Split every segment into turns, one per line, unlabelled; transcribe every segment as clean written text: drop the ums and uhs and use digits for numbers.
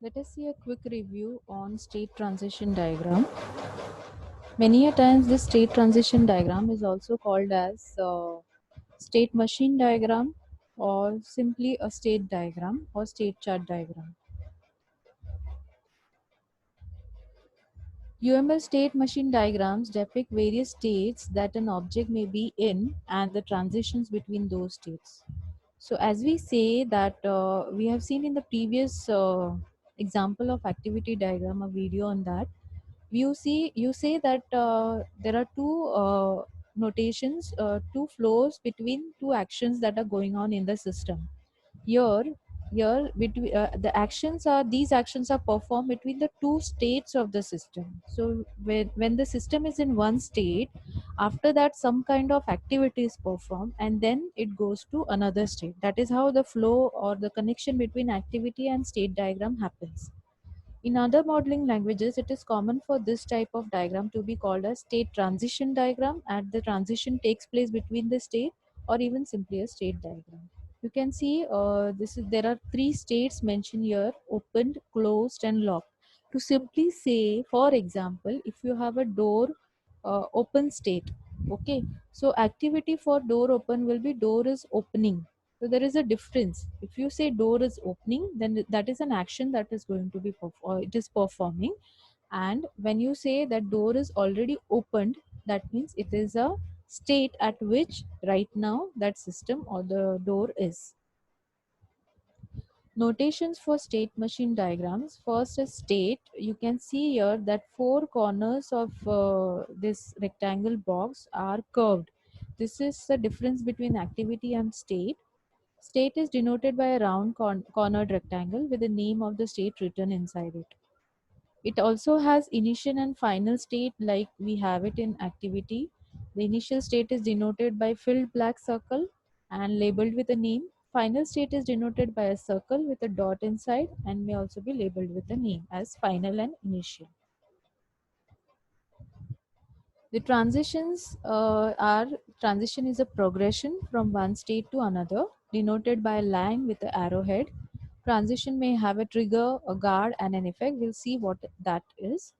Let us see a quick review on state transition diagram. Many a times this state transition diagram is also called as state machine diagram or simply a state diagram or state chart diagram. UML state machine diagrams depict various states that an object may be in and the transitions between those states. So as we say that we have seen in the previous example of activity diagram, a video on that, you say that there are two notations, two flows between two actions that are going on in the system. Here here between the actions are these actions are performed between the two states of the system. So when the system is in one state, after that some kind of activity is performed and then it goes to another state. That is how the flow or the connection between activity and state diagram happens. In other modeling languages, it is common for this type of diagram to be called a state transition diagram, and the transition takes place between the state, or even simply a state diagram. You can see there are three states mentioned here: opened, closed, and locked. To simply say, for example, if you have a door open state, okay, so activity for door open will be door is opening. So there is a difference. If you say door is opening, then that is an action that is going to be it is performing. And when you say that door is already opened, that means it is a state at which right now that system or the door is. Notations for state machine diagrams. First is state. You can see here that four corners of this rectangle box are curved. This is the difference between activity and state. State is denoted by a round cornered rectangle with the name of the state written inside it. It also has initial and final state like we have it in activity. The initial state is denoted by filled black circle and labeled with a name. Final state is denoted by a circle with a dot inside and may also be labeled with a name as final and initial. The transitions are transition is a progression from one state to another, denoted by a line with an arrowhead. Transition may have a trigger, a guard, and an effect. We'll see what that is.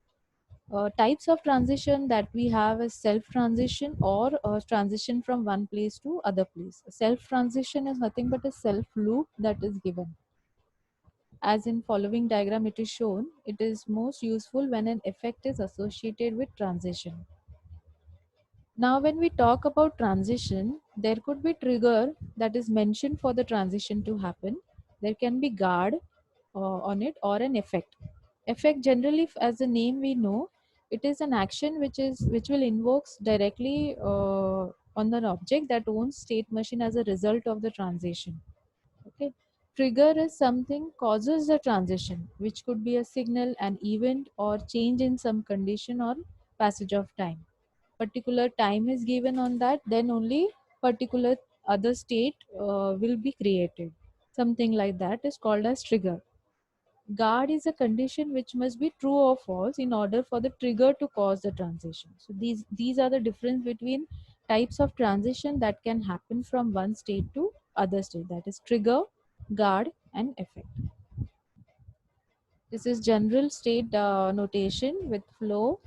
Types of transition that we have is self transition or transition from one place to other place. Self transition is nothing but a self loop that is given. As in following diagram it is shown, it is most useful when an effect is associated with transition. Now, when we talk about transition, there could be trigger that is mentioned for the transition to happen. There can be guard on it or an effect. Effect generally, as the name we know, it is an action which will invokes directly on an object that owns state machine as a result of the transition. Okay. Trigger is something causes the transition, which could be a signal, an event, or change in some condition or passage of time. Particular time is given on that, then only particular other state will be created. Something like that is called as trigger. Guard is a condition which must be true or false in order for the trigger to cause the transition. So these are the difference between types of transition that can happen from one state to other state, that is trigger, guard, and effect. This is general state notation with flow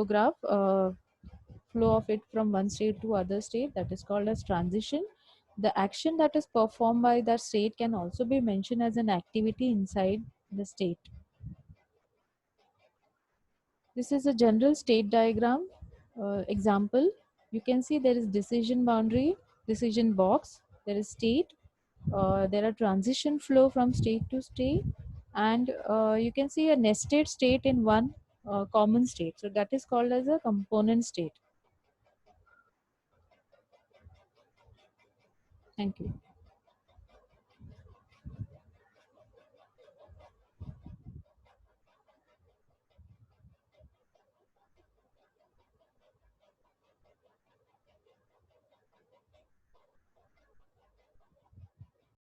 graph, flow of it from one state to other state, that is called as transition. The action that is performed by that state can also be mentioned as an activity inside the state. This is a general state diagram example. You can see there is decision boundary, decision box, there is state, there are transition flow from state to state, and you can see a nested state in one common state. So that is called as a component state. Thank you.